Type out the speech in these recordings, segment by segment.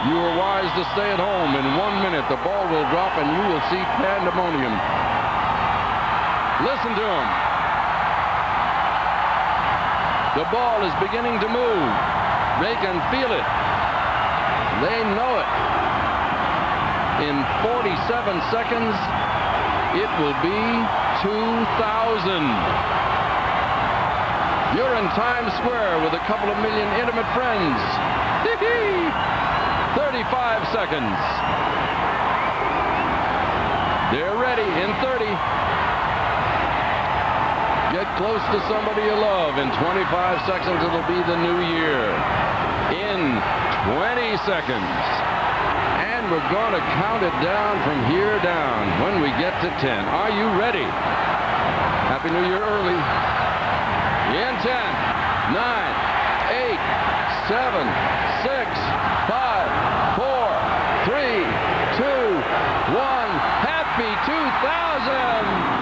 You are wise to stay at home. In 1 minute, the ball will drop and you will see pandemonium. Listen to him. The ball is beginning to move. They can feel it. They know it. In 47 seconds, it will be 2,000. You're in Times Square with a couple of million intimate friends. 35 seconds. They're ready in 30. Get close to somebody you love. In 25 seconds, it'll be the new year. In 20 seconds. And we're going to count it down from here down when we get to 10. Are you ready? Happy New Year early. In 10, 9, 8, 7, 6, 5, 4, 3, 2, 1. Happy 2000!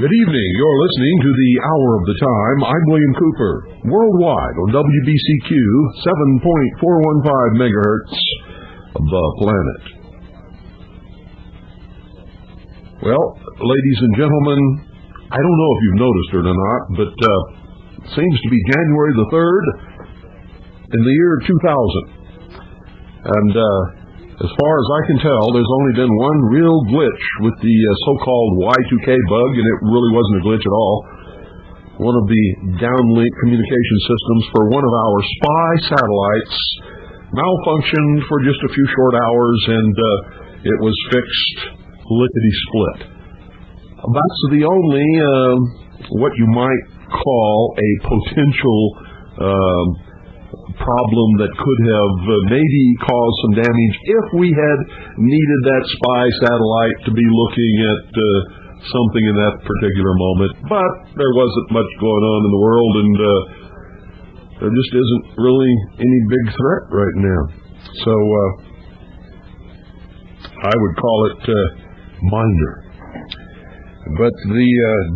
Good evening. You're listening to the Hour of the Time. I'm William Cooper. Worldwide on WBCQ 7.415 megahertz, the planet. Well, ladies and gentlemen, I don't know if you've noticed it or not, but it seems to be January the 3rd in the year 2000. And as far as I can tell, there's only been one real glitch with the so-called Y2K bug, and it really wasn't a glitch at all. One of the downlink communication systems for one of our spy satellites malfunctioned for just a few short hours, and it was fixed lickety-split. That's the only, what you might call a potential problem that could have maybe caused some damage if we had needed that spy satellite to be looking at something in that particular moment. But there wasn't much going on in the world, and there just isn't really any big threat right now. So I would call it minor. But the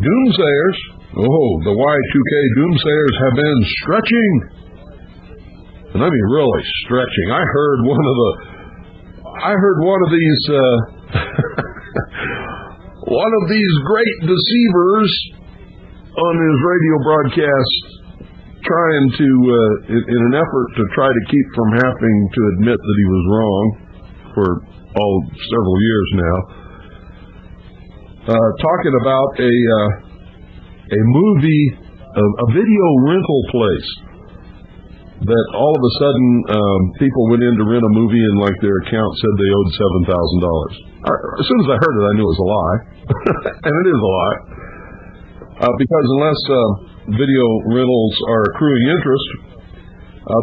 doomsayers, the Y2K doomsayers have been stretching. And I mean, really stretching. I heard one of these one of these great deceivers on his radio broadcast trying to, in an effort to try to keep from having to admit that he was wrong for several years now, talking about a movie, a video rental place. That all of a sudden people went in to rent a movie and like their account said they owed $7,000. As soon as I heard it, I knew it was a lie. And it is a lie. Because unless video rentals are accruing interest,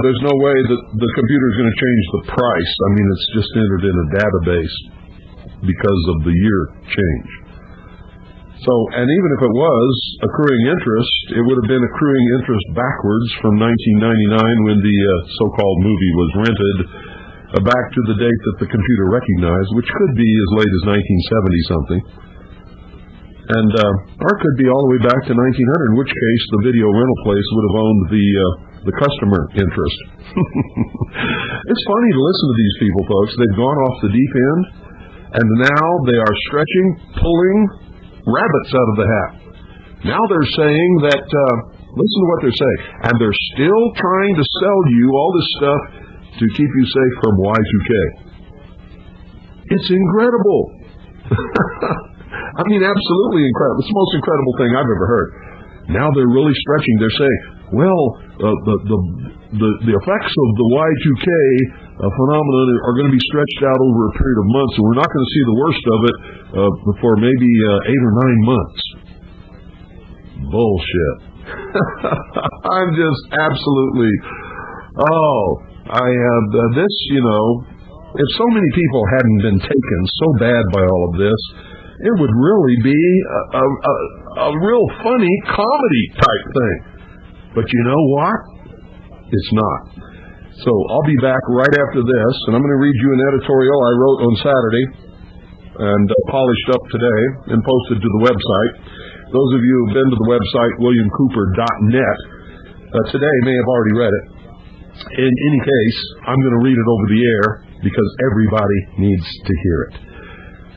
there's no way that the computer is going to change the price. I mean, it's just entered in a database because of the year change. So, and even if it was accruing interest, it would have been accruing interest backwards from 1999 when the so-called movie was rented back to the date that the computer recognized, which could be as late as 1970-something. And, or it could be all the way back to 1900, in which case the video rental place would have owned the customer interest. It's funny to listen to these people, folks. They've gone off the deep end. And now they are stretching, pulling rabbits out of the hat. Now they're saying that, listen to what they're saying, and they're still trying to sell you all this stuff to keep you safe from Y2K. It's incredible. I mean, absolutely incredible. It's the most incredible thing I've ever heard. Now they're really stretching. They're saying, well, the effects of the Y2K phenomenon are going to be stretched out over a period of months, and we're not going to see the worst of it for maybe 8 or 9 months. Bullshit. I'm just absolutely, this, if so many people hadn't been taken so bad by all of this, it would really be a real funny comedy type thing. But you know what? It's not. So I'll be back right after this, and I'm going to read you an editorial I wrote on Saturday and polished up today and posted to the website. Those of you who've been to the website, williamcooper.net, today may have already read it. In any case, I'm going to read it over the air because everybody needs to hear it.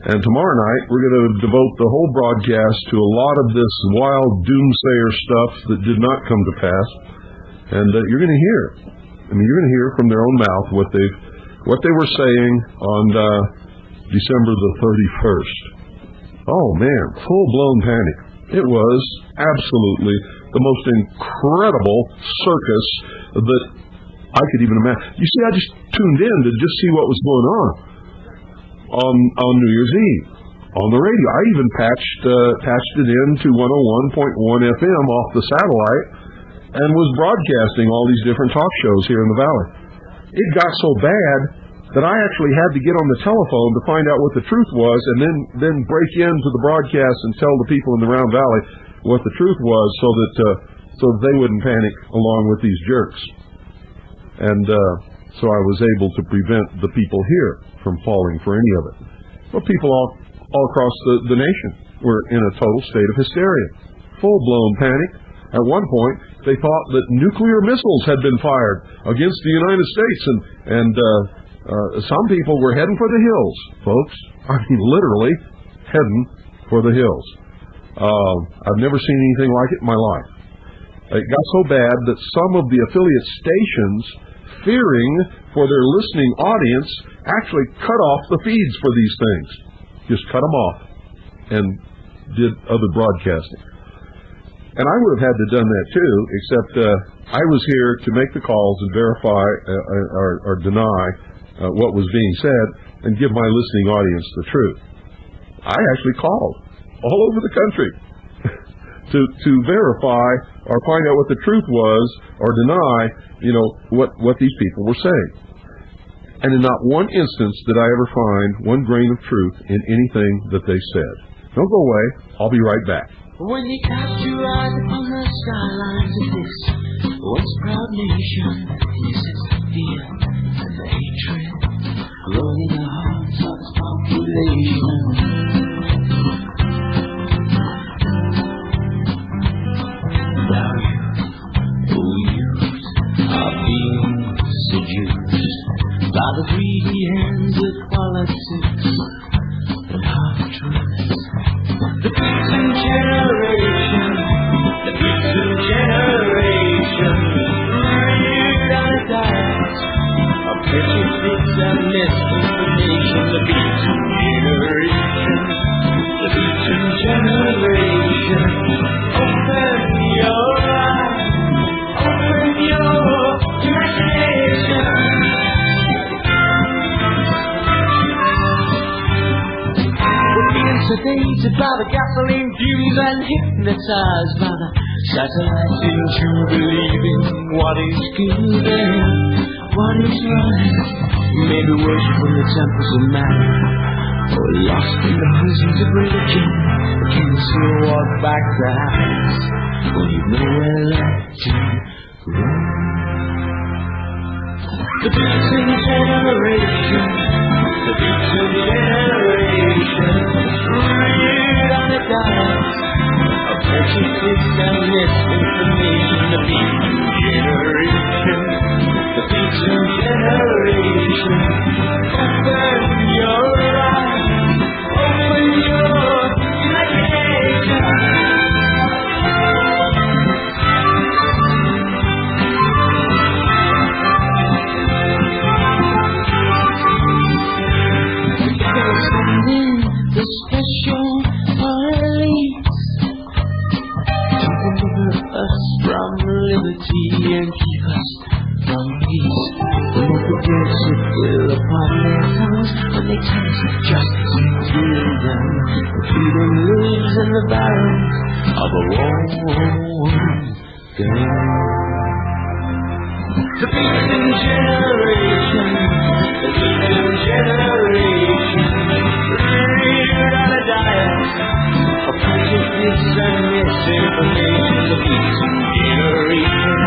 And tomorrow night, we're going to devote the whole broadcast to a lot of this wild doomsayer stuff that did not come to pass. And you're going to hear. You're going to hear from their own mouth what they were saying on December the 31st. Oh, man, full-blown panic. It was absolutely the most incredible circus that I could even imagine. You see, I just tuned in to just see what was going on New Year's Eve on the radio. I even patched it into 101.1 FM off the satellite and was broadcasting all these different talk shows here in the Valley. It got so bad that I actually had to get on the telephone to find out what the truth was, and then break into the broadcast and tell the people in the Round Valley what the truth was, so that they wouldn't panic along with these jerks. And so I was able to prevent the people here from falling for any of it. But people all across the nation were in a total state of hysteria, full-blown panic. At one point, they thought that nuclear missiles had been fired against the United States, and some people were heading for the hills, folks. Literally heading for the hills. I've never seen anything like it in my life. It got so bad that some of the affiliate stations, fearing for their listening audience, actually cut off the feeds for these things. Just cut them off and did other broadcasting. And I would have had to have done that too, except I was here to make the calls and verify or deny what was being said and give my listening audience the truth. I actually called all over the country to verify or find out what the truth was or deny, what these people were saying. And in not one instance did I ever find one grain of truth in anything that they said. Don't go away. I'll be right back. When you cast your eyes upon the skylines of this once proud nation, yes, it's the fear and the hatred growing in the hearts of its population. Now you are being seduced by the greedy hands of politics and half-truths. The beaten generation, reared on a diet of prejudice and misinformation. The beaten generation, open your eyes, open your imagination. Sedated by the gasoline fumes and hypnotized by the satellites into believing what is good and what is right. Maybe worship in the temples of matter, or lost in the prisons of religion. But can you still walk back the house when you've nowhere left to go? The beaten generation, the beaten generation, reared on a diet of prejudice and misinformation. The beaten generation, the beaten generation, open your eyes, finally takes justice to them. Freedom lives in the barrels of a war gun. The beating generation, the beating generation, reared on a diet of prejudice and misinformation. The beating generation,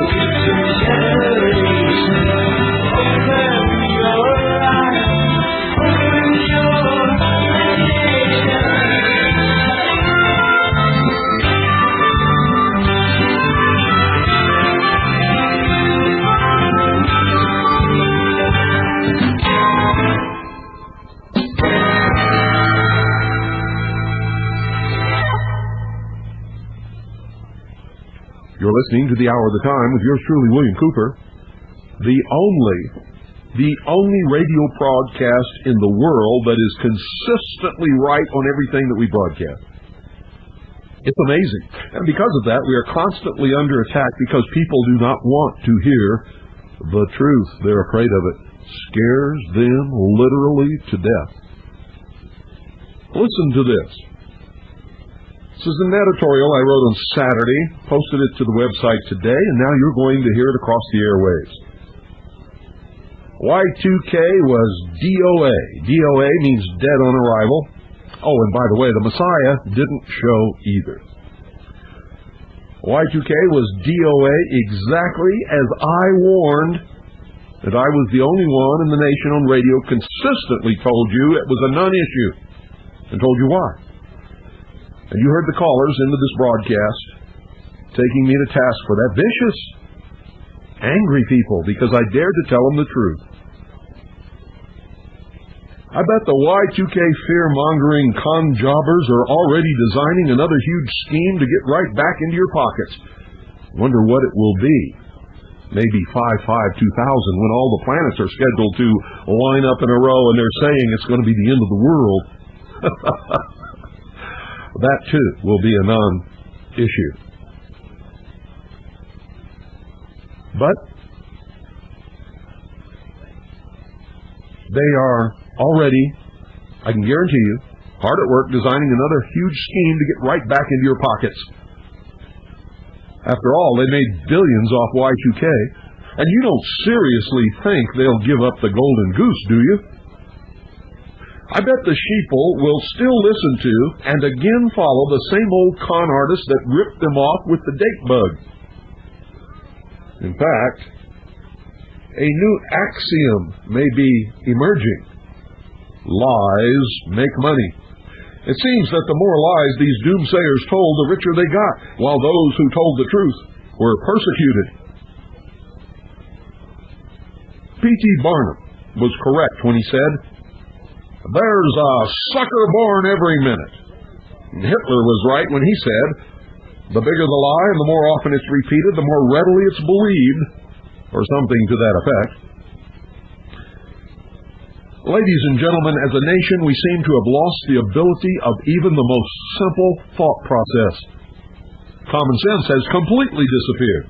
the beating generation, open your eyes, open your imagination. You're listening to The Hour of the Time with yours truly, William Cooper. The only radio broadcast in the world that is consistently right on everything that we broadcast. It's amazing. And because of that, we are constantly under attack because people do not want to hear the truth. They're afraid of it. Scares them literally to death. Listen to this. This is an editorial I wrote on Saturday, posted it to the website today, and now you're going to hear it across the airwaves. Y2K was DOA. DOA means dead on arrival. Oh, and by the way, the Messiah didn't show either. Y2K was DOA exactly as I warned that I was the only one in the nation on radio consistently told you it was a non-issue, and told you why. And you heard the callers into this broadcast taking me to task for that. Vicious, angry people, because I dared to tell them the truth. I bet the Y2K fear-mongering con jobbers are already designing another huge scheme to get right back into your pockets. Wonder what it will be. Maybe 5/5/2000, when all the planets are scheduled to line up in a row and they're saying it's going to be the end of the world. That, too, will be a non-issue. But they are already, I can guarantee you, hard at work designing another huge scheme to get right back into your pockets. After all, they made billions off Y2K, and you don't seriously think they'll give up the golden goose, do you? I bet the sheeple will still listen to and again follow the same old con artists that ripped them off with the date bug. In fact, a new axiom may be emerging. Lies make money. It seems that the more lies these doomsayers told, the richer they got, while those who told the truth were persecuted. P.T. Barnum was correct when he said, "There's a sucker born every minute." And Hitler was right when he said, "The bigger the lie and the more often it's repeated, the more readily it's believed," or something to that effect. Ladies and gentlemen, as a nation, we seem to have lost the ability of even the most simple thought process. Common sense has completely disappeared.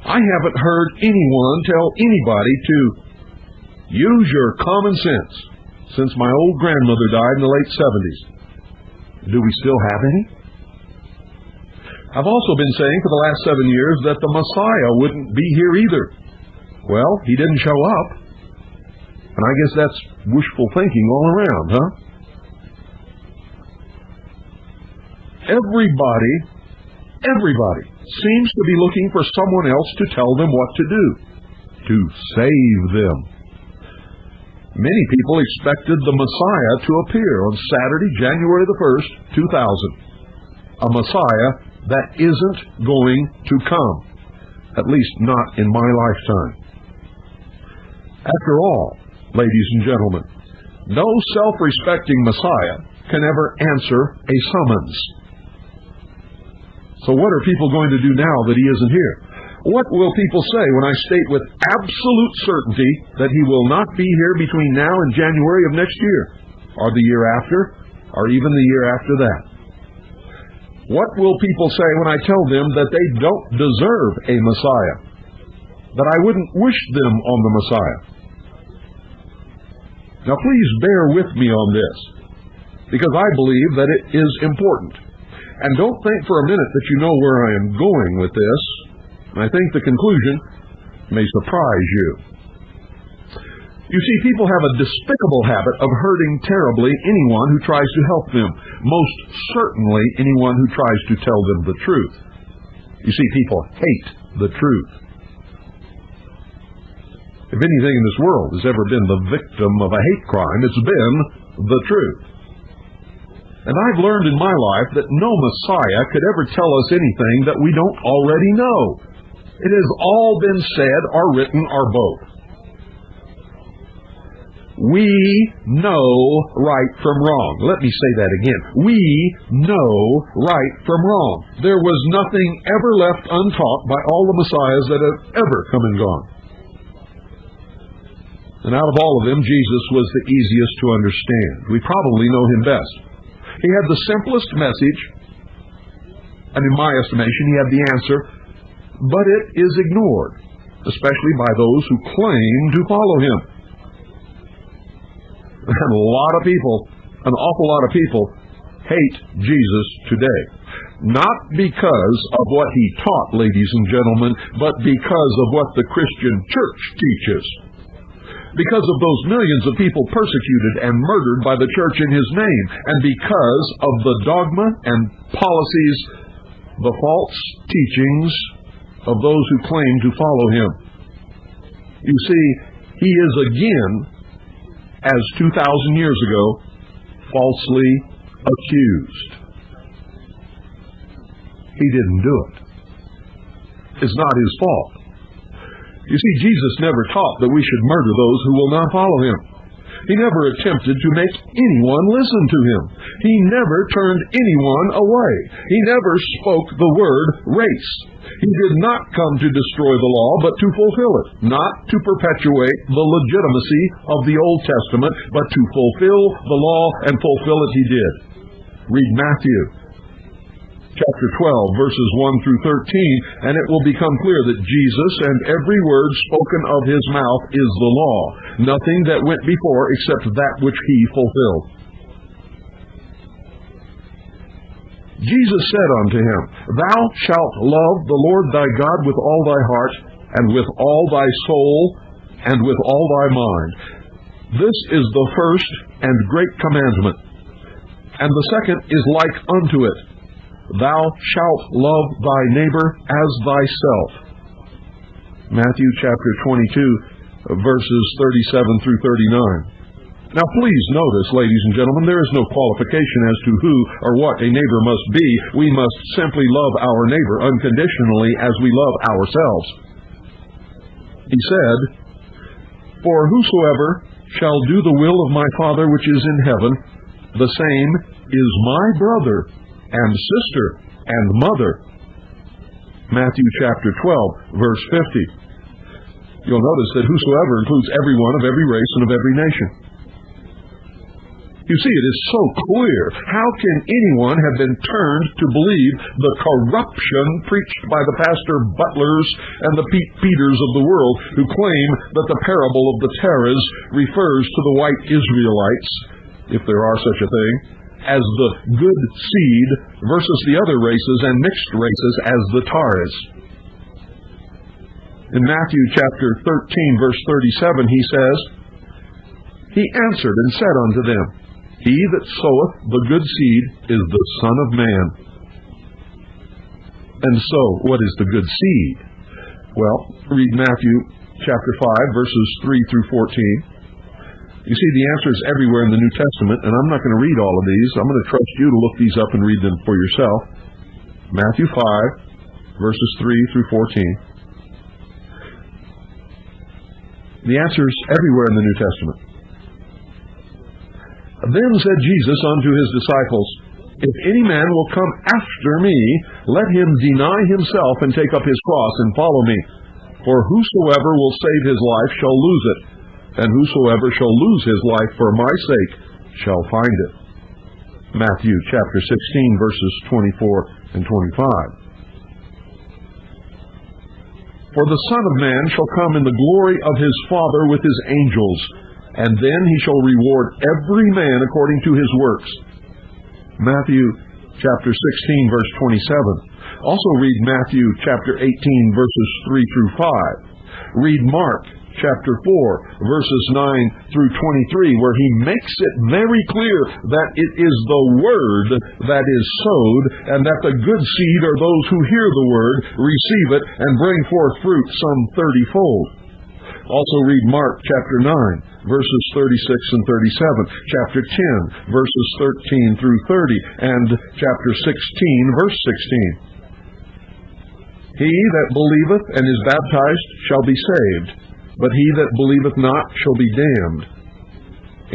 I haven't heard anyone tell anybody to use your common sense since my old grandmother died in the late 70s. Do we still have any? I've also been saying for the last 7 years that the Messiah wouldn't be here either. Well, he didn't show up. And I guess that's wishful thinking all around, huh? Everybody seems to be looking for someone else to tell them what to do, to save them. Many people expected the Messiah to appear on Saturday, January the 1st, 2000. A Messiah that isn't going to come, at least not in my lifetime. After all, ladies and gentlemen, no self-respecting Messiah can ever answer a summons. So what are people going to do now that he isn't here? What will people say when I state with absolute certainty that he will not be here between now and January of next year, or the year after, or even the year after that? What will people say when I tell them that they don't deserve a Messiah, that I wouldn't wish them on the Messiah? Now please bear with me on this, because I believe that it is important. And don't think for a minute that you know where I am going with this. I think the conclusion may surprise you. You see, people have a despicable habit of hurting terribly anyone who tries to help them, most certainly anyone who tries to tell them the truth. You see, people hate the truth. If anything in this world has ever been the victim of a hate crime, it's been the truth. And I've learned in my life that no Messiah could ever tell us anything that we don't already know. It has all been said or written or both. We know right from wrong. Let me say that again. We know right from wrong. There was nothing ever left untaught by all the Messiahs that have ever come and gone. And out of all of them, Jesus was the easiest to understand. We probably know him best. He had the simplest message, and in my estimation, he had the answer, but it is ignored, especially by those who claim to follow him. And a lot of people, an awful lot of people, hate Jesus today. Not because of what he taught, ladies and gentlemen, but because of what the Christian church teaches. Because of those millions of people persecuted and murdered by the church in his name, and because of the dogma and policies, the false teachings of those who claim to follow him. You see, he is again, as 2,000 years ago, falsely accused. He didn't do it. It's not his fault. You see, Jesus never taught that we should murder those who will not follow him. He never attempted to make anyone listen to him. He never turned anyone away. He never spoke the word race. He did not come to destroy the law, but to fulfill it. Not to perpetuate the legitimacy of the Old Testament, but to fulfill the law, and fulfill it he did. Read Matthew chapter 12, verses 1 through 13, and it will become clear that Jesus and every word spoken of his mouth is the law. Nothing that went before except that which he fulfilled. Jesus said unto him, Thou shalt love the Lord thy God with all thy heart, and with all thy soul, and with all thy mind. This is the first and great commandment. And the second is like unto it, Thou shalt love thy neighbor as thyself. Matthew chapter 22, verses 37 through 39. Now please notice, ladies and gentlemen, there is no qualification as to who or what a neighbor must be. We must simply love our neighbor unconditionally as we love ourselves. He said, For whosoever shall do the will of my Father which is in heaven, the same is my brother, and sister, and mother. Matthew chapter 12, verse 50. You'll notice that whosoever includes everyone of every race and of every nation. You see, it is so clear. How can anyone have been turned to believe the corruption preached by the Pastor Butlers and the Pete Peters of the world, who claim that the parable of the tares refers to the white Israelites, if there are such a thing, as the good seed versus the other races and mixed races as the tares. In Matthew chapter 13, verse 37, he says, He answered and said unto them, He that soweth the good seed is the Son of Man. And so, what is the good seed? Well, read Matthew chapter 5, verses 3 through 14. You see, the answer is everywhere in the New Testament, and I'm not going to read all of these. I'm going to trust you to look these up and read them for yourself. Matthew 5, verses 3 through 14. The answer is everywhere in the New Testament. Then said Jesus unto his disciples, If any man will come after me, let him deny himself and take up his cross and follow me. For whosoever will save his life shall lose it, and whosoever shall lose his life for my sake shall find it. Matthew chapter 16, verses 24 and 25. For the Son of Man shall come in the glory of his Father with his angels, and then he shall reward every man according to his works. Matthew chapter 16, verse 27. Also read Matthew chapter 18, verses 3 through 5. Read Mark chapter 4, verses 9 through 23, where he makes it very clear that it is the word that is sowed, and that the good seed are those who hear the word, receive it, and bring forth fruit some 30-fold. Also read Mark chapter 9, verses 36 and 37, chapter 10, verses 13 through 30, and chapter 16, verse 16. He that believeth and is baptized shall be saved, but he that believeth not shall be damned.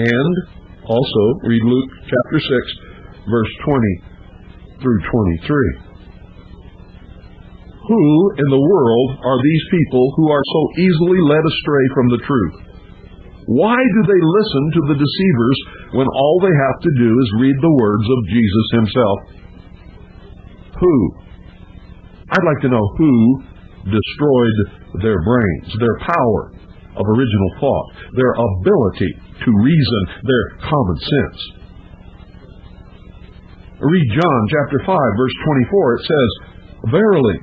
And also read Luke chapter 6, verse 20 through 23. Who in the world are these people who are so easily led astray from the truth? Why do they listen to the deceivers when all they have to do is read the words of Jesus himself? Who? I'd like to know who destroyed their brains, their power of original thought, their ability to reason, their common sense. Read John chapter 5, verse 24. It says, Verily,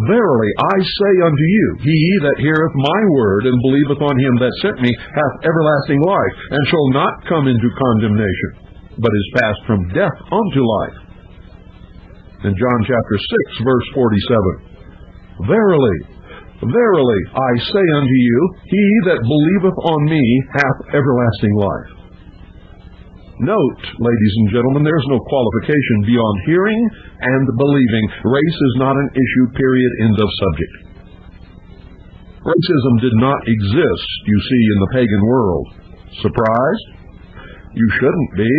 verily, I say unto you, he that heareth my word and believeth on him that sent me hath everlasting life, and shall not come into condemnation, but is passed from death unto life. In John chapter 6, verse 47, Verily, verily, I say unto you, he that believeth on me hath everlasting life. Note, ladies and gentlemen, there is no qualification beyond hearing and believing. Race is not an issue, period, end of subject. Racism did not exist, you see, in the pagan world. Surprised? You shouldn't be.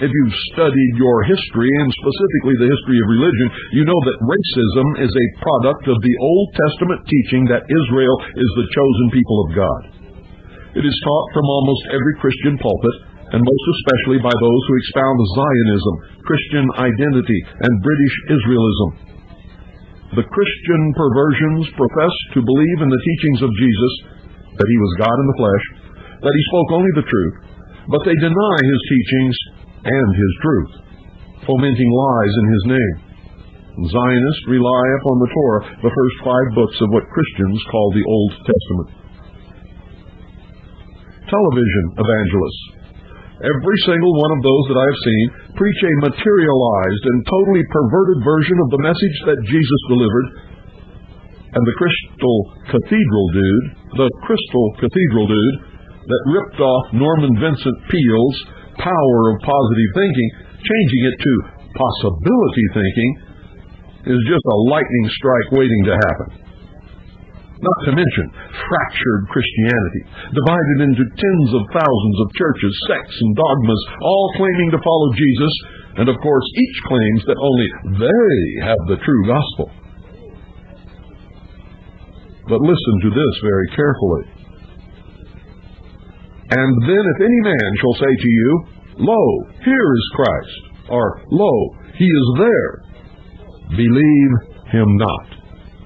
If you've studied your history, and specifically the history of religion, you know that racism is a product of the Old Testament teaching that Israel is the chosen people of God. It is taught from almost every Christian pulpit, and most especially by those who expound Zionism, Christian identity, and British Israelism. The Christian perversions profess to believe in the teachings of Jesus, that he was God in the flesh, that he spoke only the truth, but they deny his teachings and his truth, fomenting lies in his name. Zionists rely upon the Torah, the first 5 books of what Christians call the Old Testament. Television evangelists. Every single one of those that I have seen preach a materialized and totally perverted version of the message that Jesus delivered. And the Crystal Cathedral dude that ripped off Norman Vincent Peale's power of positive thinking, changing it to possibility thinking, is just a lightning strike waiting to happen. Not to mention fractured Christianity, divided into tens of thousands of churches, sects, and dogmas, all claiming to follow Jesus, and of course each claims that only they have the true gospel. But listen to this very carefully. And then if any man shall say to you, Lo, here is Christ, or Lo, he is there, believe him not.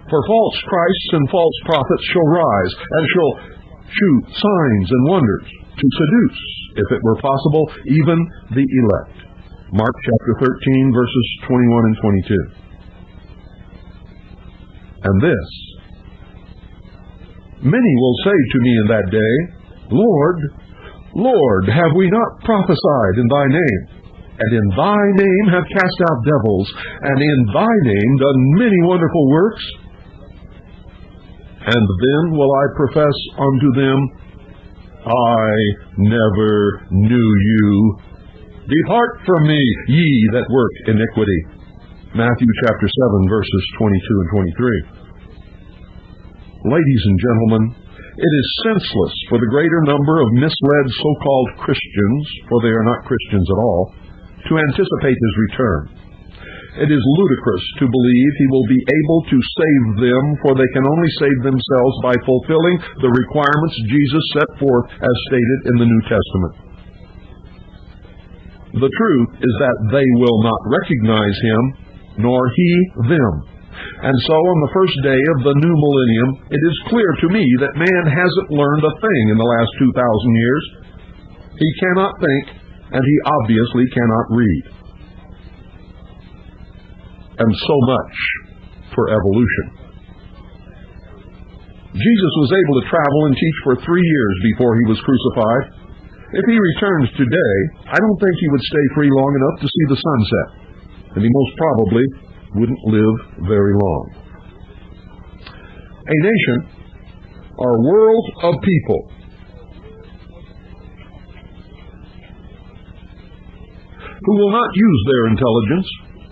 For false Christs and false prophets shall rise, and shall shew signs and wonders, to seduce, if it were possible, even the elect. Mark chapter 13, verses 21 and 22. And this, many will say to me in that day, Lord, Lord, have we not prophesied in thy name? And in thy name have cast out devils, and in thy name done many wonderful works? And then will I profess unto them, I never knew you. Depart from me, ye that work iniquity. Matthew chapter 7, verses 22 and 23. Ladies and gentlemen, it is senseless for the greater number of misled so-called Christians, for they are not Christians at all, to anticipate his return. It is ludicrous to believe he will be able to save them, for they can only save themselves by fulfilling the requirements Jesus set forth as stated in the New Testament. The truth is that they will not recognize him, nor he them, And so on the first day of the new millennium, it is clear to me that man hasn't learned a thing in the last 2,000 years. He cannot think, and he obviously cannot read. And so much for evolution. Jesus was able to travel and teach for 3 years before he was crucified. If he returns today, I don't think he would stay free long enough to see the sunset, and he most probably wouldn't live very long. A nation are worlds of people who will not use their intelligence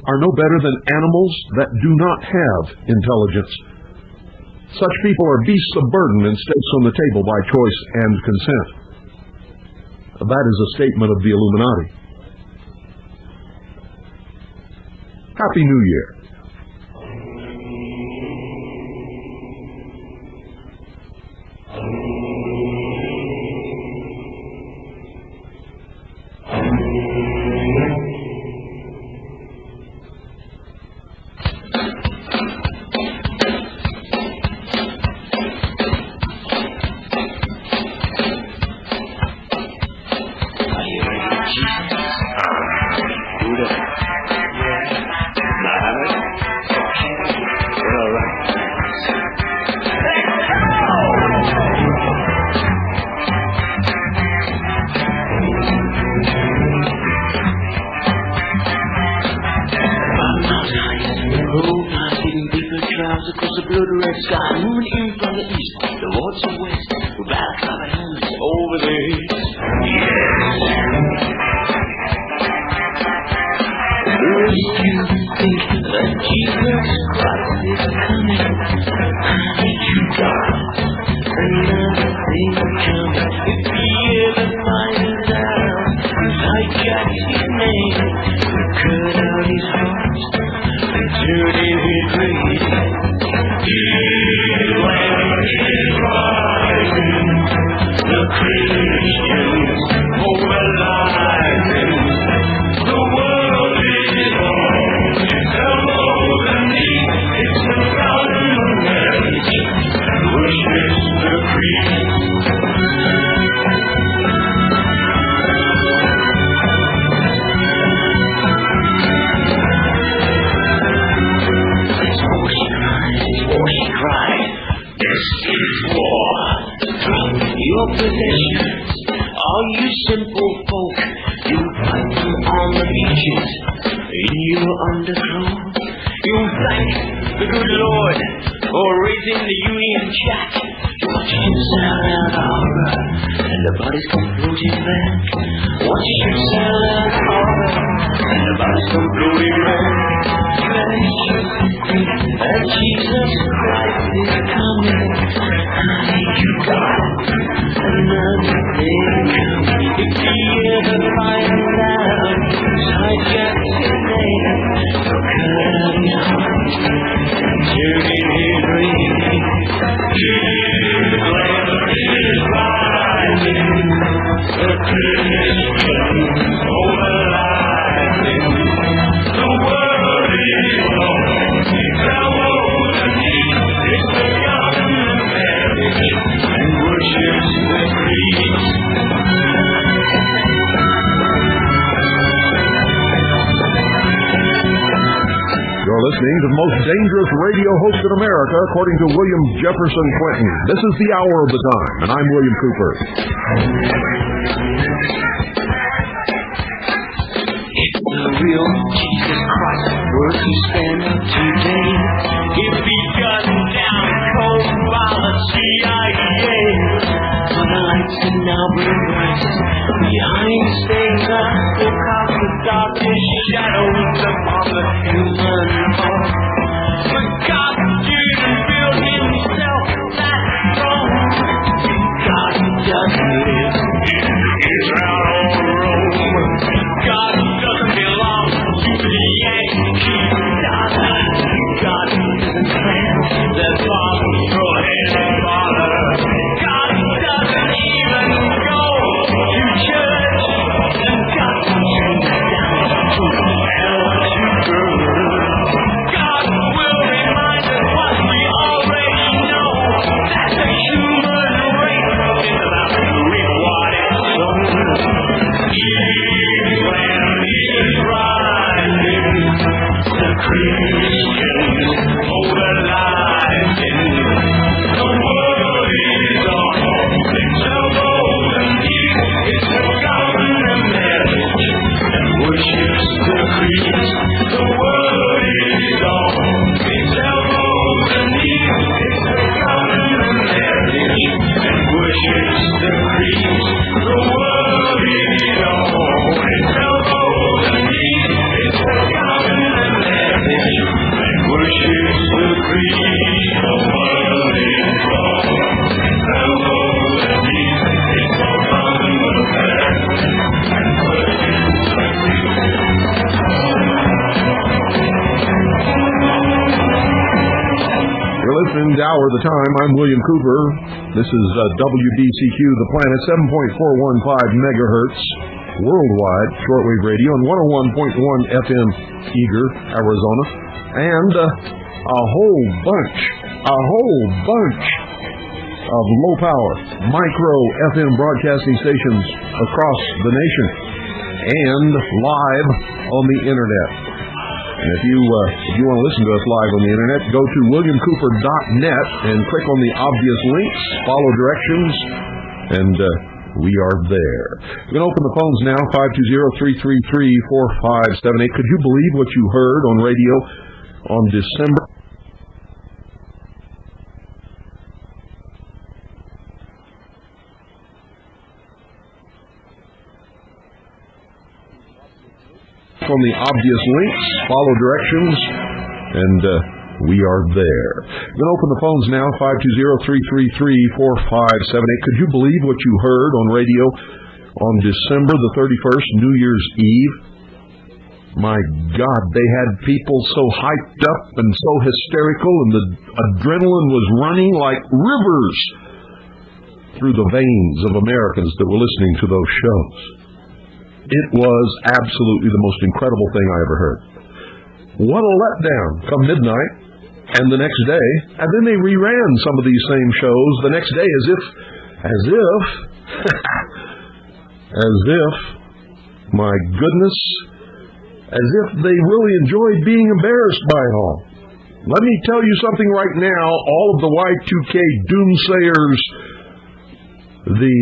are no better than animals that do not have intelligence. Such people are beasts of burden and stakes on the table by choice and consent. That is a statement of the Illuminati. Happy New Year. Across the blood-red sky, moving in from the east, towards the west, with balaclava helmets over their heads. Yes! Do you think that Jesus Christ is coming? Did you die? Another thing coming. If he ever finds out, hijacked his name, cut out his heart, and turn in his grave. The Christians mobilizing. The world is on its elbows and knees. It's the government and worships the creed. Your possessions, all you simple folk, you find them on the beaches, in your underclothes. You thank the good Lord for raising the Union Jack. Watch him sail out harbor, and the bodies come floating back. Watch him sail out harbor, and the bodies come floating back. And Jesus Christ is coming. You got another thing coming. If he ever finds out, hijack his name, so cut out his heart and turn in his grave. Jesus is rising. The Christians mobilizing. The world is on its elbows and knees. It's the government marriage and worships the creed. You're listening to the most dangerous radio host in America, according to William Jefferson Clinton. This is the Hour of the Time, and I'm William Cooper. If the real Jesus Christ were to stand up today, he'd be gunned down cold by the CIA. For the lights can now burn bright behind stained glass, to cast the darkest shadows upon the human heart. But God didn't build himself that throne. God doesn't live in Israel or Rome. God doesn't belong to the Yankees. God doesn't plan that Father throw his father. God doesn't even go to church. And God doesn't down to hell to burn. God hour of the time. I'm William Cooper. This is WBCQ, The Planet, 7.415 megahertz worldwide shortwave radio, and 101.1 FM Eager, Arizona, and a whole bunch of low-power micro FM broadcasting stations across the nation and live on the internet. And if you want to listen to us live on the internet, go to williamcooper.net and click on the obvious links, follow directions, and we are there. We're going to open the phones now, 520-333-4578. Could you believe what you heard on radio on December? On the obvious links, follow directions, and we are there. We're going to open the phones now, 520-333-4578. Could you believe what you heard on radio on December the 31st, New Year's Eve? My God, they had people so hyped up and so hysterical, and the adrenaline was running like rivers through the veins of Americans that were listening to those shows. It was absolutely the most incredible thing I ever heard. What a letdown come midnight and the next day, and then they reran some of these same shows the next day as if, my goodness, as if they really enjoyed being embarrassed by it all. Let me tell you something right now, all of the Y2K doomsayers, the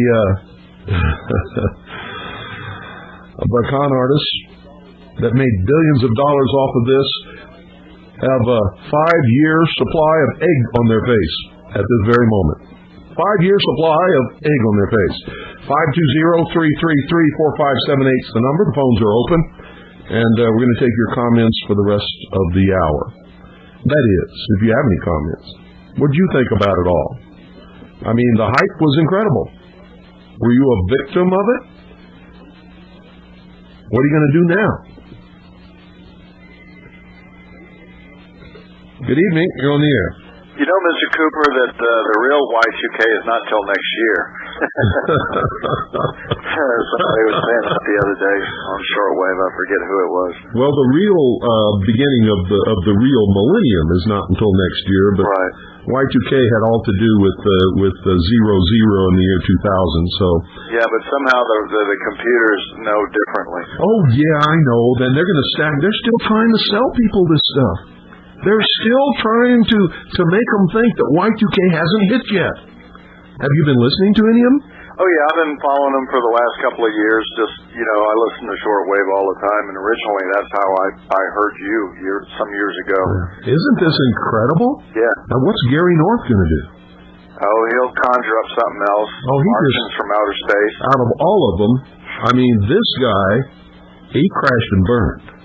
con artists that made billions of dollars off of this have a 5-year supply of egg on their face at this very moment. 5-year supply of egg on their face. 520-333-4578 is the number. The phones are open, and we're going to take your comments for the rest of the hour. That is, if you have any comments. What did you think about it all? I mean, the hype was incredible. Were you a victim of it? What are you going to do now? Good evening. You're on the air. You know, Mr. Cooper, that the real Y2K is not till next year. Somebody was saying that the other day on shortwave. I forget who it was. Well, the real beginning of the real millennium is not until next year, but right. Y2K had all to do with 00 in the year 2000. So yeah, but somehow the computers know differently. Oh yeah, I know. Then they're going to stack. They're still trying to sell people this stuff. They're still trying to make them think that Y2K hasn't hit yet. Have you been listening to any of them? Oh yeah, I've been following them for the last couple of years. Just, I listen to shortwave all the time, and originally that's how I heard you some years ago. Isn't this incredible? Yeah. Now what's Gary North going to do? Oh, he'll conjure up something else. Oh, Martians from outer space. Out of all of them, I mean, this guy, he crashed and burned.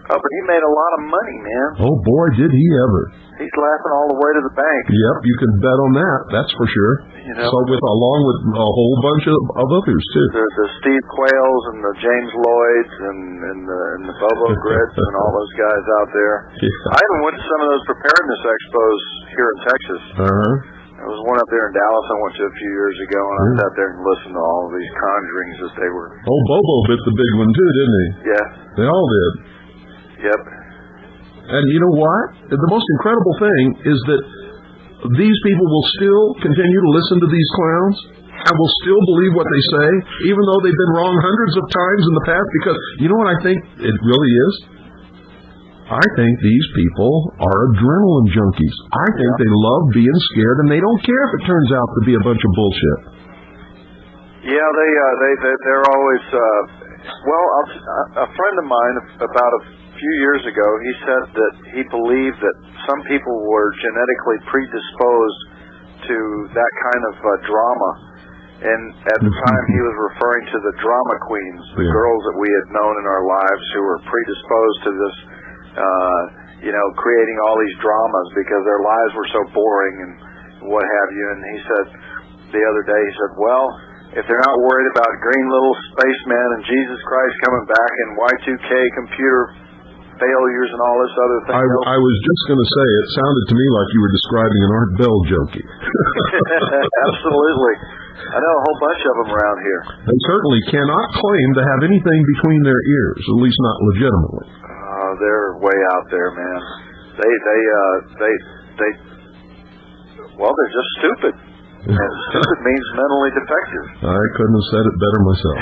Oh, but he made a lot of money, man. Oh boy, did he ever. He's laughing all the way to the bank. Yep, you can bet on that. That's for sure. So along with a whole bunch of others too. The Steve Quayles and the James Lloyds and the Bobo Grits and all those guys out there. Yeah. I even went to some of those preparedness expos here in Texas. There was one up there in Dallas I went to a few years ago, and I sat there and listened to all of these conjurings that they were. Oh, Bobo bit the big one too, didn't he? Yeah. They all did. Yep. And you know what? The most incredible thing is that these people will still continue to listen to these clowns and will still believe what they say, even though they've been wrong hundreds of times in the past, because you know what I think it really is? I think these people are adrenaline junkies. I think they love being scared, and they don't care if it turns out to be a bunch of bullshit. Yeah, they're always... a friend of mine, about a few years ago, he said that he believed that some people were genetically predisposed to that kind of drama. And at the time, he was referring to the drama queens, the girls that we had known in our lives who were predisposed to this, creating all these dramas because their lives were so boring and what have you. And he said the other day, he said, well, if they're not worried about green little spaceman and Jesus Christ coming back and Y2K computer failures and all this other thing. I was just going to say, it sounded to me like you were describing an Art Bell junkie. Absolutely. I know a whole bunch of them around here. They certainly cannot claim to have anything between their ears, at least not legitimately. They're way out there, man. They're just stupid. And stupid means mentally defective. I couldn't have said it better myself.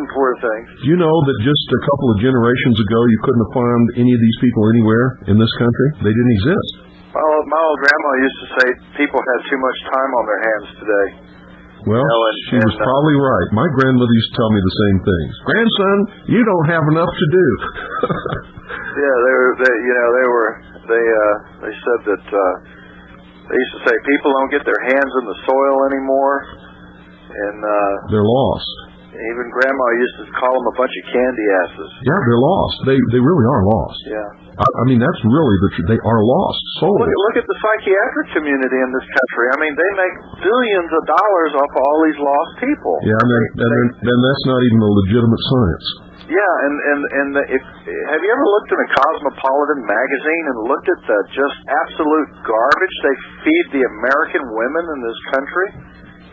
Poor things. Do you know that just a couple of generations ago you couldn't have found any of these people anywhere in this country? They didn't exist. Well, my old grandma used to say people had too much time on their hands today. Well, she was probably right. My grandmother used to tell me the same things. Grandson, you don't have enough to do. Yeah, they said that they used to say people don't get their hands in the soil anymore, and they're lost. Even Grandma used to call them a bunch of candy asses. Yeah, they're lost. They really are lost. Yeah. I mean, that's really the truth. They are lost souls. Look at the psychiatric community in this country. I mean, they make billions of dollars off of all these lost people. Yeah, and then that's not even a legitimate science. Yeah, and have you ever looked in a Cosmopolitan magazine and looked at the just absolute garbage they feed the American women in this country?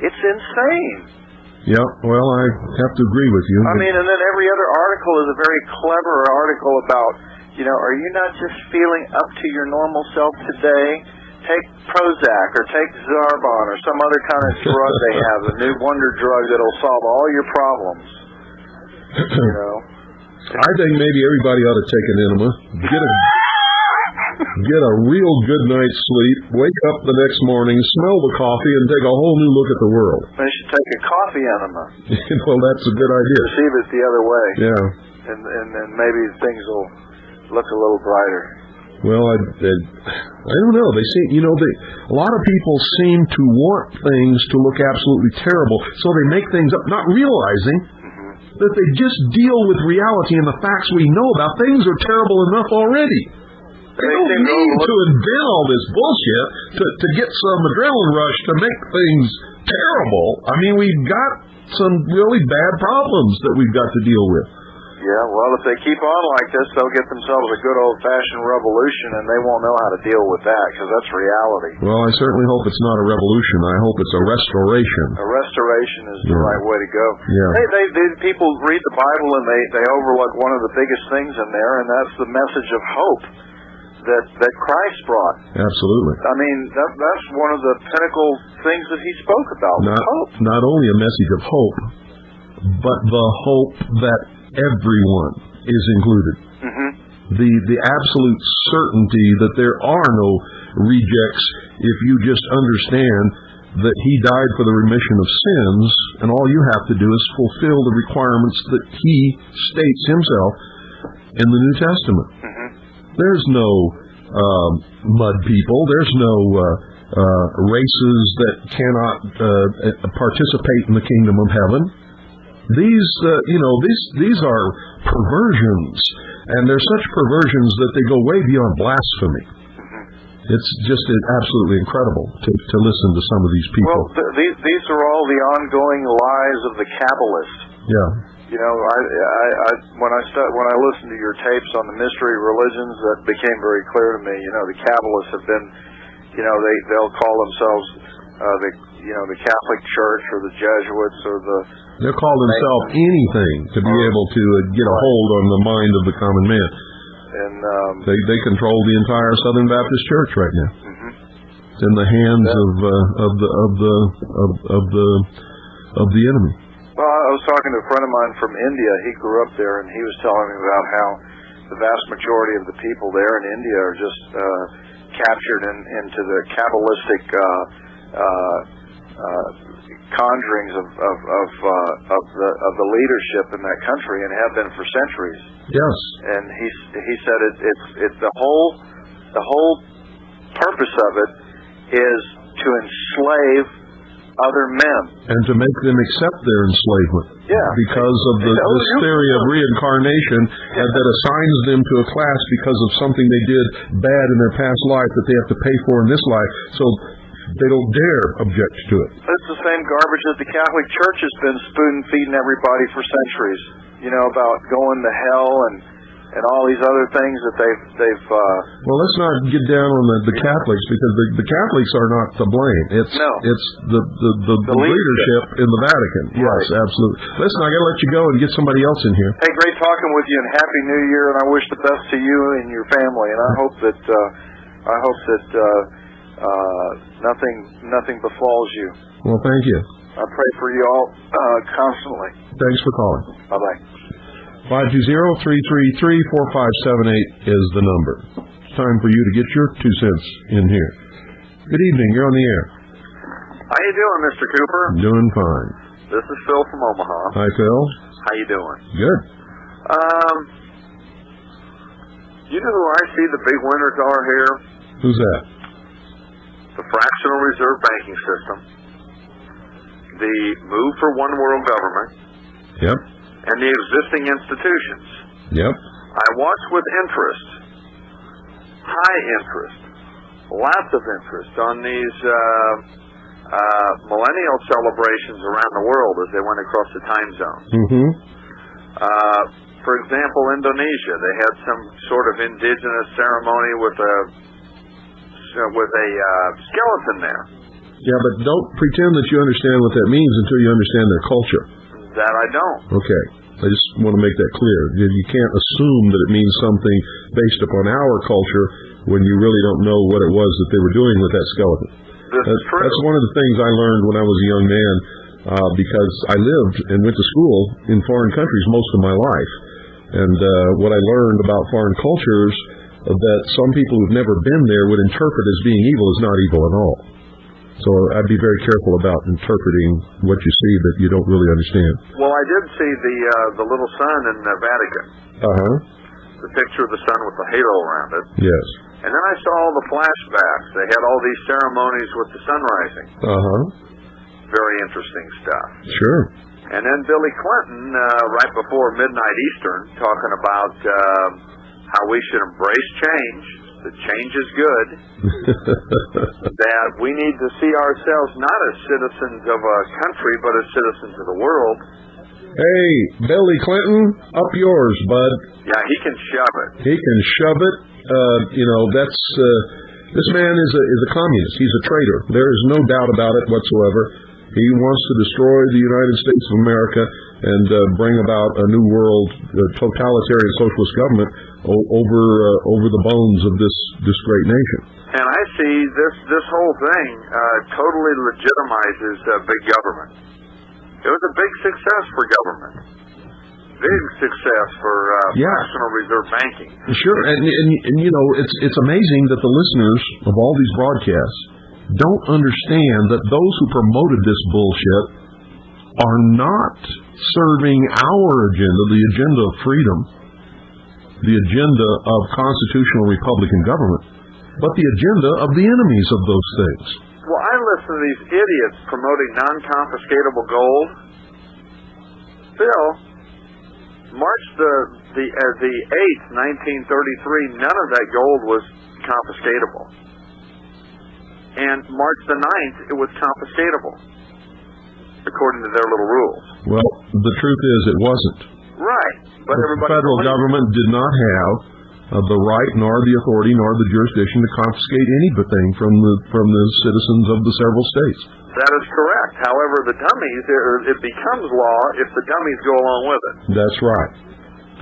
It's insane. Yeah, well, I have to agree with you. I mean, and then every other article is a very clever article about, are you not just feeling up to your normal self today? Take Prozac or take Zarbon or some other kind of drug they have, a new wonder drug that'll solve all your problems. I think maybe everybody ought to take an enema, get a real good night's sleep, wake up the next morning, smell the coffee, and take a whole new look at the world. They should take a coffee enema. Well, that's a good idea. Perceive it the other way. Yeah. And maybe things will look a little brighter. Well, I don't know. They seem, a lot of people seem to want things to look absolutely terrible, so they make things up, not realizing that they just deal with reality and the facts we know about. Things are terrible enough already. They don't need to invent all this bullshit to get some adrenaline rush to make things terrible. I mean, we've got some really bad problems that we've got to deal with. Yeah, well, if they keep on like this, they'll get themselves a good old-fashioned revolution, and they won't know how to deal with that, because that's reality. Well, I certainly hope it's not a revolution. I hope it's a restoration. A restoration is the right way to go. Yeah. People read the Bible, and they overlook one of the biggest things in there, and that's the message of hope that Christ brought. Absolutely. I mean, that's one of the pinnacle things that he spoke about, hope. Not only a message of hope, but the hope that everyone is included. Mm-hmm. The absolute certainty that there are no rejects if you just understand that he died for the remission of sins, and all you have to do is fulfill the requirements that he states himself in the New Testament. Mm-hmm. There's no mud people. There's no races that cannot participate in the kingdom of heaven. These are perversions, and they're such perversions that they go way beyond blasphemy. It's just absolutely incredible to listen to some of these people. Well, these are all the ongoing lies of the Kabbalist. Yeah. When I listened to your tapes on the mystery religions, that became very clear to me. The Kabbalists have been, they'll call themselves the Catholic Church or the Jesuits or the. They'll call themselves anything to be able to get a hold on the mind of the common man. And they control the entire Southern Baptist Church right now. Mm-hmm. It's in the hands of the enemy. Well, I was talking to a friend of mine from India. He grew up there, and he was telling me about how the vast majority of the people there in India are just captured into the Kabbalistic conjurings of the leadership in that country, and have been for centuries. Yes. And he said it's the whole purpose of it is to enslave other men and to make them accept their enslavement. Yeah. Because of this theory of reincarnation that assigns them to a class because of something they did bad in their past life that they have to pay for in this life. So they don't dare object to it. It's the same garbage that the Catholic Church has been spoon-feeding everybody for centuries. About going to hell and and all these other things that they've. Well, let's not get down on the Catholics, because the Catholics are not to blame. It's the leadership in the Vatican. Yes, right. Absolutely. Listen, I got to let you go and get somebody else in here. Hey, great talking with you, and Happy New Year, and I wish the best to you and your family, and I hope that nothing befalls you. Well, thank you. I pray for you all constantly. Thanks for calling. Bye-bye. 520-333-4578 is the number. It's time for you to get your 2 cents in here. Good evening. You're on the air. How you doing, Mr. Cooper? Doing fine. This is Phil from Omaha. Hi, Phil. How you doing? Good. You know who I see the big winners are here? Who's that? The fractional reserve banking system, the move for one world government, yep, and the existing institutions. Yep. I watch with interest, high interest, lots of interest on these millennial celebrations around the world as they went across the time zone. Mm-hmm. For example, Indonesia, they had some sort of indigenous ceremony with a skeleton there. Yeah, but don't pretend that you understand what that means until you understand their culture. That I don't. Okay. I just want to make that clear. You can't assume that it means something based upon our culture when you really don't know what it was that they were doing with that skeleton. This is true. That's one of the things I learned when I was a young man, because I lived and went to school in foreign countries most of my life. And what I learned about foreign cultures, that some people who've never been there would interpret as being evil is not evil at all. So I'd be very careful about interpreting what you see that you don't really understand. Well, I did see the little sun in the Vatican. Uh-huh. The picture of the sun with the halo around it. Yes. And then I saw all the flashbacks. They had all these ceremonies with the sun rising. Uh-huh. Very interesting stuff. Sure. And then Billy Clinton, right before midnight Eastern, talking about how we should embrace change. That change is good. That we need to see ourselves not as citizens of a country, but as citizens of the world. Hey, Billy Clinton, up yours, bud. Yeah, he can shove it. He can shove it. That's this man is a communist. He's a traitor. There is no doubt about it whatsoever. He wants to destroy the United States of America and bring about a new world, totalitarian socialist government over the bones of this great nation. And I see this whole thing totally legitimizes big government. It was a big success for government. Big success for fractional reserve banking. Sure, and it's amazing that the listeners of all these broadcasts don't understand that those who promoted this bullshit are not serving our agenda, the agenda of freedom, the agenda of constitutional Republican government, but the agenda of the enemies of those things. Well, I listen to these idiots promoting non-confiscatable gold. Phil, March the 8th, 1933, none of that gold was confiscatable. And March the 9th, it was confiscatable, according to their little rules. Well, the truth is it wasn't. Right. But the federal government did not have the right, nor the authority, nor the jurisdiction to confiscate anything from the citizens of the several states. That is correct. However, the dummies, it becomes law if the dummies go along with it. That's right.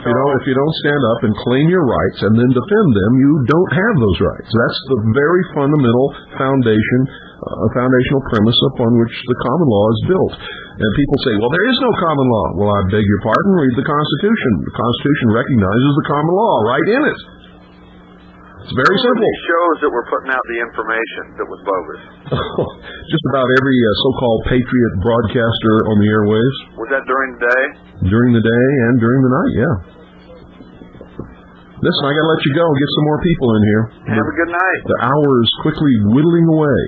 If you don't stand up and claim your rights and then defend them, you don't have those rights. That's the very fundamental foundational premise upon which the common law is built. And people say, well, there is no common law. Well, I beg your pardon, read the Constitution. The Constitution recognizes the common law right in it. It's very simple. These shows that were putting out the information that was bogus. Just about every so-called patriot broadcaster on the airwaves. Was that during the day? During the day and during the night, yeah. Listen, I got to let you go and get some more people in here. Have a good night. The hour is quickly whittling away.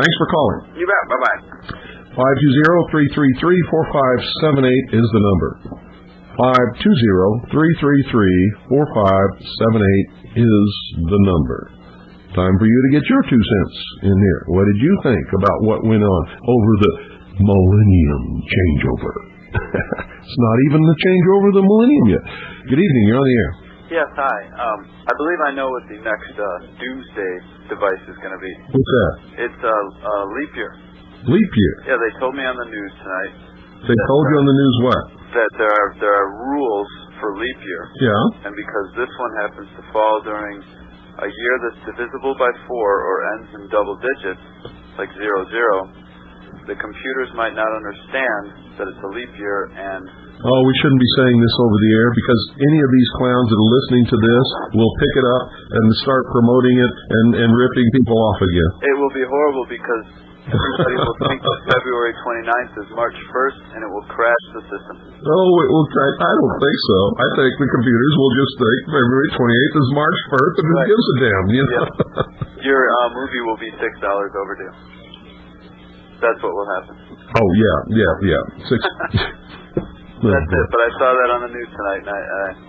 Thanks for calling. You bet. Bye-bye. 520-333-4578 is the number. 520-333-4578 is the number. Time for you to get your 2 cents in here. What did you think about what went on over the millennium changeover? It's not even the changeover of the millennium yet. Good evening. You're on the air. Yes, hi. I believe I know what the next doomsday device is going to be. What's that? It's leap year. Leap year? Yeah, they told me on the news tonight. They told you on the news what? That there are rules for leap year. Yeah. And because this one happens to fall during a year that's divisible by 4 or ends in double digits, like 00, the computers might not understand that it's a leap year and... Oh, we shouldn't be saying this over the air because any of these clowns that are listening to this will pick it up and start promoting it and ripping people off again. It will be horrible because everybody will think that February 29th is March 1st and it will crash the system. Oh, it will crash. I don't think so. I think the computers will just think February 28th is March 1st and who gives a damn, you know? Yep. Your movie will be $6 overdue. That's what will happen. Oh, yeah. That's it, but I saw that on the news tonight, and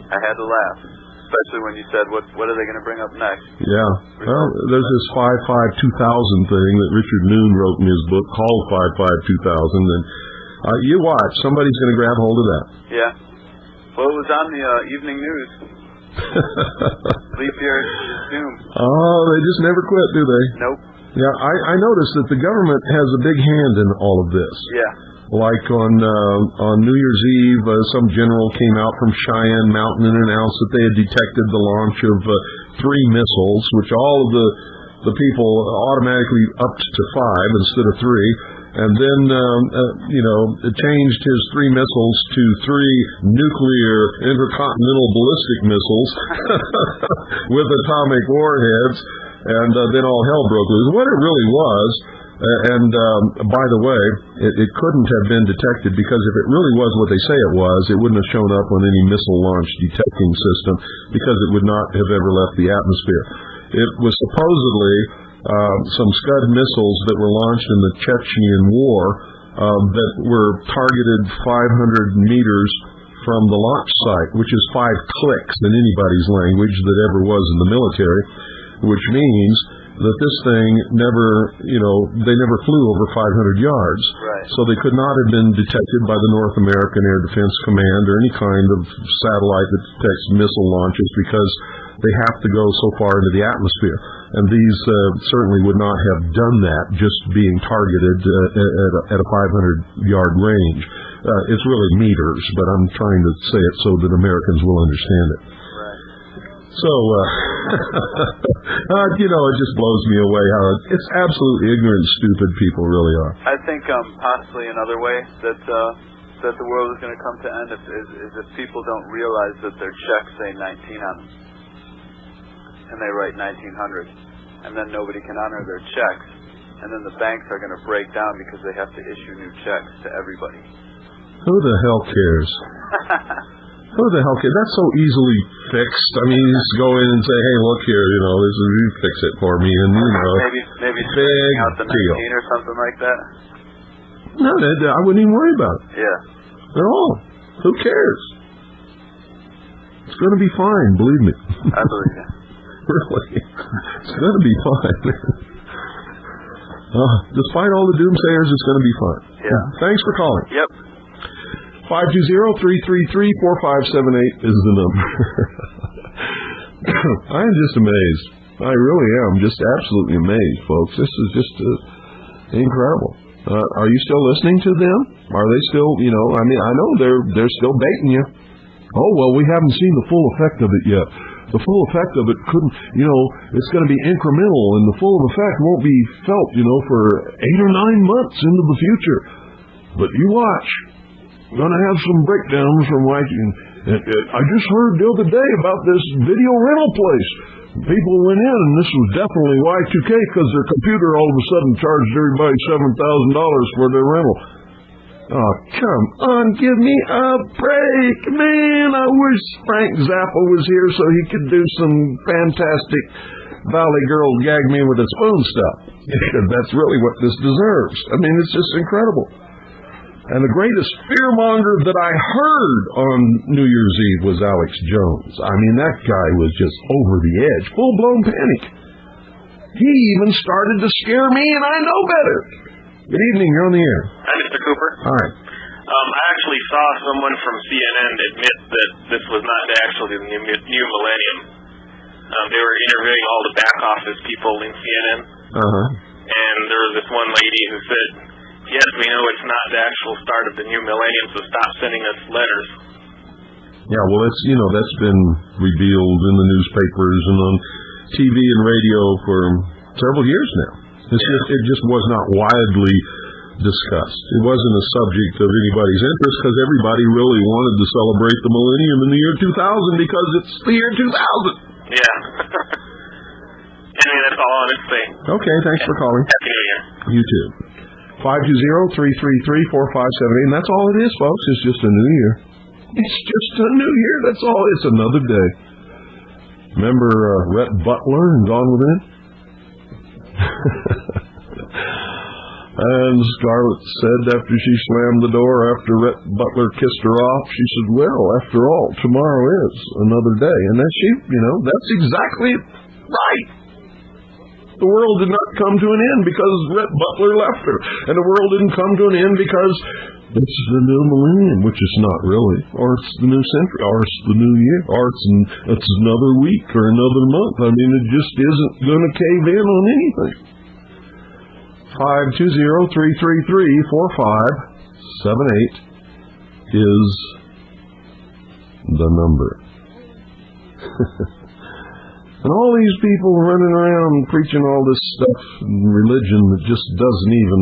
I had to laugh, especially when you said, what are they going to bring up next? Yeah. Well, there's this 5-5-2000 thing that Richard Noon wrote in his book called 5-5-2000, and you watch, somebody's going to grab hold of that. Yeah. Well, it was on the evening news. Leap year is doom. Oh, they just never quit, do they? Nope. Yeah, I noticed that the government has a big hand in all of this. Yeah. Like on New Year's Eve, some general came out from Cheyenne Mountain and announced that they had detected the launch of 3 missiles, which all of the people automatically upped to 5 instead of 3. And then, it changed his 3 missiles to 3 nuclear intercontinental ballistic missiles with atomic warheads. And then all hell broke loose. What it really was, and by the way, it couldn't have been detected because if it really was what they say it was, it wouldn't have shown up on any missile launch detecting system because it would not have ever left the atmosphere. It was supposedly some Scud missiles that were launched in the Chechen War that were targeted 500 meters from the launch site, which is 5 clicks in anybody's language that ever was in the military, which means that this thing they never flew over 500 yards. Right. So they could not have been detected by the North American Air Defense Command or any kind of satellite that detects missile launches because they have to go so far into the atmosphere. And these certainly would not have done that just being targeted at a 500-yard range. It's really meters, but I'm trying to say it so that Americans will understand it. So, it just blows me away how it's absolutely ignorant, stupid people really are. I think possibly another way that the world is going to come to end is if people don't realize that their checks say 19 on them, and they write 1900, and then nobody can honor their checks, and then the banks are going to break down because they have to issue new checks to everybody. Who the hell cares? Who the hell cares? That's so easily fixed. I mean, you just go in and say, hey, look here, you fix it for me, and, Maybe big out the 19 deal. or something like that. No, I wouldn't even worry about it. Yeah. At all. Who cares? It's going to be fine, believe me. I believe you. Really. It's going to be fine. Despite all the doomsayers, it's going to be fine. Yeah. Thanks for calling. Yep. 520-333-4578 is the number. I am just amazed. I really am. Just absolutely amazed, folks. This is just incredible. Are you still listening to them? Are they still, I know they're still baiting you. Oh, well, we haven't seen the full effect of it yet. The full effect of it couldn't, it's going to be incremental, and the full effect won't be felt, for 8 or 9 months into the future. But you watch. Going to have some breakdowns from I just heard the other day about this video rental place. People went in, and this was definitely Y2K because their computer all of a sudden charged everybody $7,000 for their rental. Oh, come on, give me a break, man. I wish Frank Zappa was here so he could do some fantastic Valley Girl gag me with a spoon stuff. That's really what this deserves. I mean, it's just incredible. And the greatest fearmonger that I heard on New Year's Eve was Alex Jones. I mean, that guy was just over the edge, full-blown panic. He even started to scare me, and I know better. Good evening, you're on the air. Hi, Mr. Cooper. Hi. I actually saw someone from CNN admit that this was not actually the new millennium. They were interviewing all the back office people in CNN. And there was this one lady who said, yes, we know it's not the actual start of the new millennium, so stop sending us letters. Yeah, well, it's, that's been revealed in the newspapers and on TV and radio for several years now. It just was not widely discussed. It wasn't a subject of anybody's interest because everybody really wanted to celebrate the millennium in the year 2000 because it's the year 2000. Yeah. Anyway, that's all I wanted to say. Okay, thanks for calling. Happy New Year. You too. 520-333-4578, and that's all it is, folks. It's just a new year. It's just a new year. That's all. It's another day. Remember Rhett Butler and Gone with It? And Scarlett said after she slammed the door, after Rhett Butler kissed her off, she said, well, after all, tomorrow is another day. And that's exactly right. The world did not come to an end because Rhett Butler left her. And the world didn't come to an end because it's the new millennium, which is not really. Or it's the new century, or it's the new year, or it's another week or another month. I mean, it just isn't going to cave in on anything. 520-333-4578 is the number. And all these people running around preaching all this stuff and religion that just doesn't even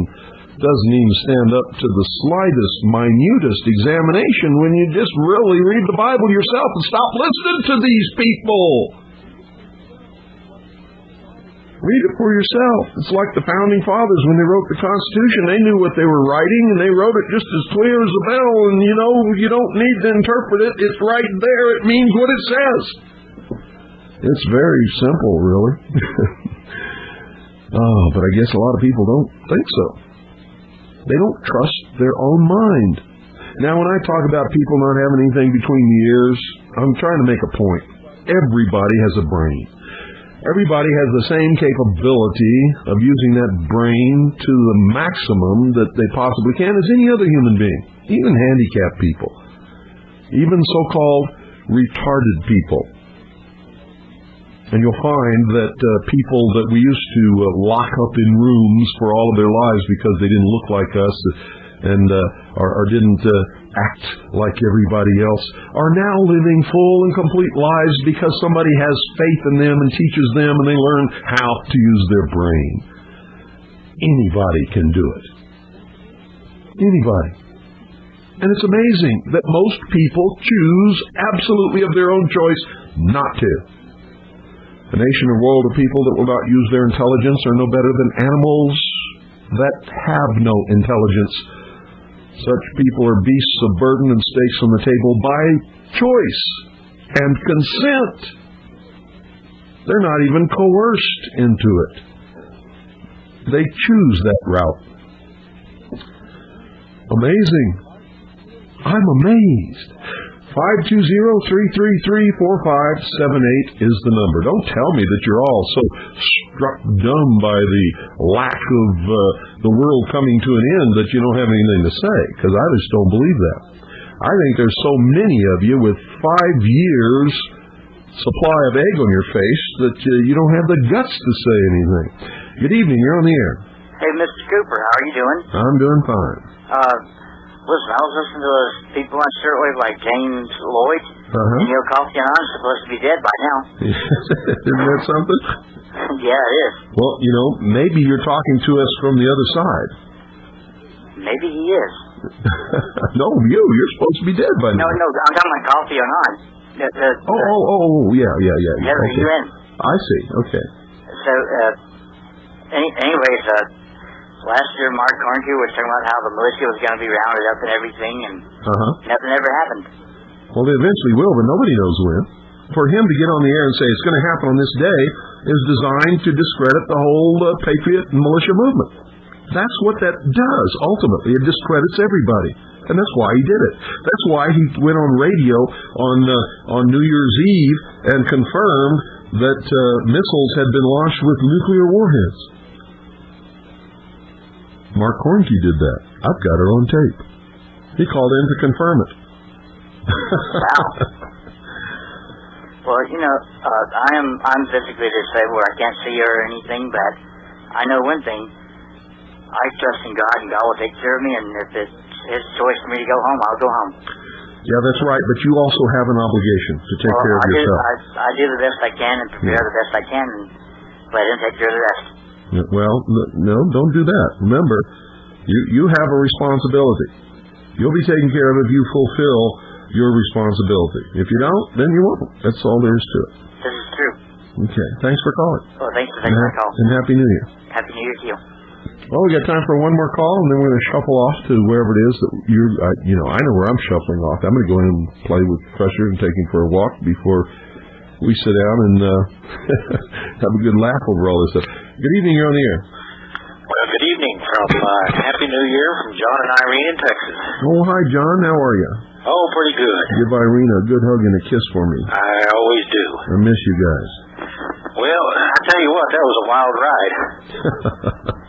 stand up to the slightest, minutest examination when you just really read the Bible yourself and stop listening to these people. Read it for yourself. It's like the Founding Fathers when they wrote the Constitution. They knew what they were writing, and they wrote it just as clear as a bell, and you don't need to interpret it. It's right there. It means what it says. It's very simple, really. But I guess a lot of people don't think so. They don't trust their own mind. Now, when I talk about people not having anything between the ears, I'm trying to make a point. Everybody has a brain. Everybody has the same capability of using that brain to the maximum that they possibly can as any other human being, even handicapped people, even so-called retarded people. And you'll find that people that we used to lock up in rooms for all of their lives because they didn't look like us and or didn't act like everybody else are now living full and complete lives because somebody has faith in them and teaches them and they learn how to use their brain. Anybody can do it. Anybody. And it's amazing that most people choose absolutely of their own choice not to. A nation or world of people that will not use their intelligence are no better than animals that have no intelligence. Such people are beasts of burden and stakes on the table by choice and consent. They're not even coerced into it. They choose that route. Amazing. I'm amazed. 520-333-4578 is the number. Don't tell me that you're all so struck dumb by the lack of the world coming to an end that you don't have anything to say, because I just don't believe that. I think there's so many of you with 5 years supply of egg on your face that you don't have the guts to say anything. Good evening, you're on the air. Hey, Mr. Cooper, how are you doing? I'm doing fine. Listen, I was listening to those people on shortwave like James Lloyd. And Coffee and I'm supposed to be dead by now. Isn't that something? Yeah, it is. Well, maybe you're talking to us from the other side. Maybe he is. No, you're supposed to be dead by now. No, I'm talking about Coffee and On. Yeah. Never Okay. you in. I see, okay. So, anyways, last year Mark Cornke was talking about how the militia was going to be rounded up and everything, and nothing ever happened. Well, they eventually will, but nobody knows when. For him to get on the air and say it's going to happen on this day is designed to discredit the whole patriot and militia movement. That's what that does, ultimately. It discredits everybody. And that's why he did it. That's why he went on radio on New Year's Eve and confirmed that missiles had been launched with nuclear warheads. Mark Cornke did that. I've got it on tape. He called in to confirm it. Wow. Well, you know, I'm physically disabled. I can't see or anything, but I know one thing. I trust in God, and God will take care of me, and if it's His choice for me to go home, I'll go home. Yeah, that's right, but you also have an obligation to take care of yourself. I do the best I can and prepare the best I can, and let Him take care of the rest. Well, no, don't do that. Remember, you have a responsibility. You'll be taken care of if you fulfill your responsibility. If you don't, then you won't. That's all there is to it. This is true. Okay, thanks for calling. Well, thanks for taking my call. And Happy New Year. Happy New Year to you. Well, we got time for one more call, and then we're going to shuffle off to wherever it is that you're, I know where I'm shuffling off. I'm going to go in and play with Crusher and take him for a walk before we sit down and have a good laugh over all this stuff. Good evening, you're on the air. Well, good evening from Happy New Year from John and Irene in Texas. Oh, hi, John. How are you? Oh, pretty good. Give Irene a good hug and a kiss for me. I always do. I miss you guys. Well, I tell you what, that was a wild ride.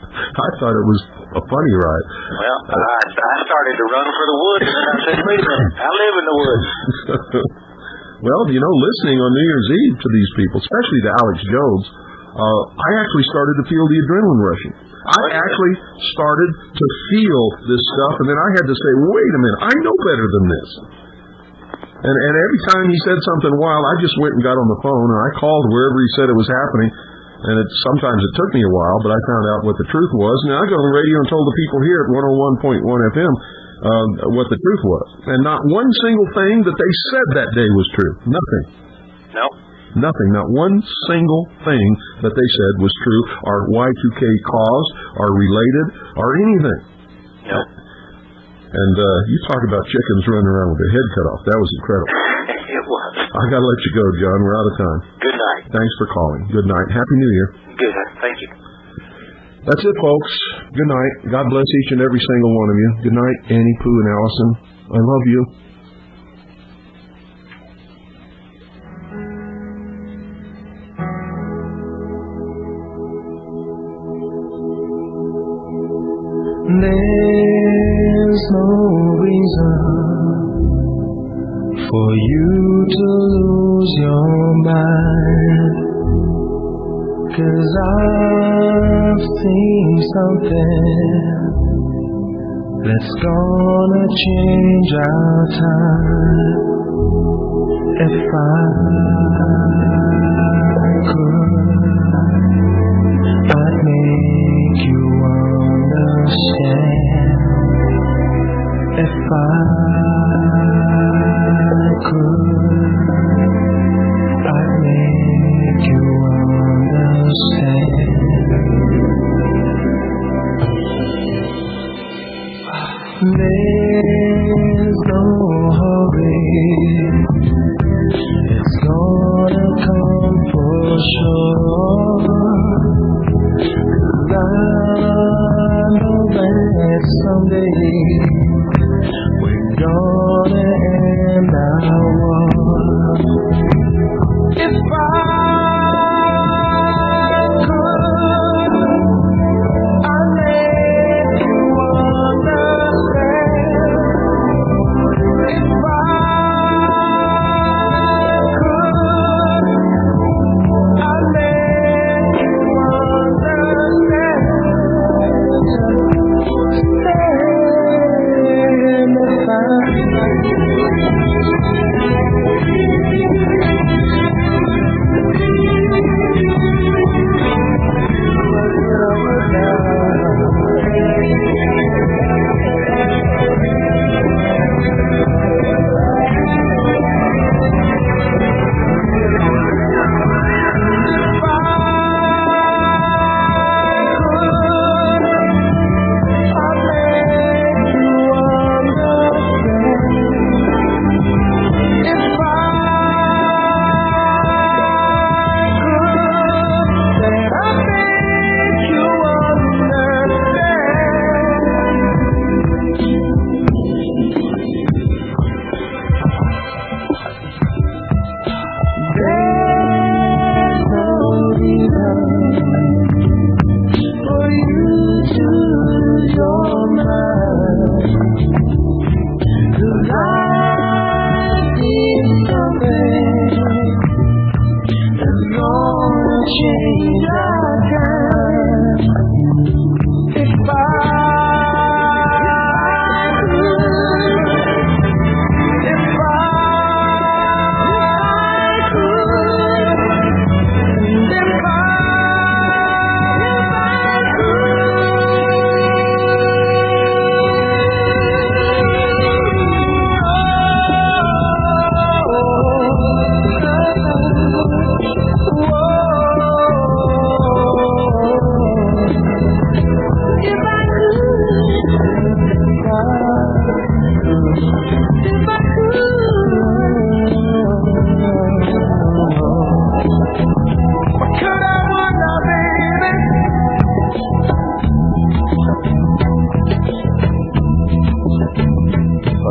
I thought it was a funny ride. Well, I started to run for the woods, and then I said, wait a minute, I live in the woods. Well, listening on New Year's Eve to these people, especially to Alex Jones, I actually started to feel the adrenaline rushing. I actually started to feel this stuff, and then I had to say, wait a minute, I know better than this. And every time he said something wild, I just went and got on the phone, and I called wherever he said it was happening. And sometimes it took me a while, but I found out what the truth was. Now I got on the radio and told the people here at 101.1 FM what the truth was. And not one single thing that they said that day was true. Nothing. No. Nothing. Not one single thing that they said was true, or Y2K caused, or related, or anything. No. And you talk about chickens running around with their head cut off. That was incredible. It was. I got to let you go, John. We're out of time. Good night. Thanks for calling. Good night. Happy New Year. Good night. Thank you. That's it, folks. Good night. God bless each and every single one of you. Good night, Annie, Pooh, and Allison. I love you. There's no reason for you to lose your mind, 'cause I've seen something that's gonna change our time. If I could, I'd make you understand. If I could, I'd make you understand. There's no hurry, it's gonna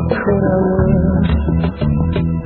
could I would.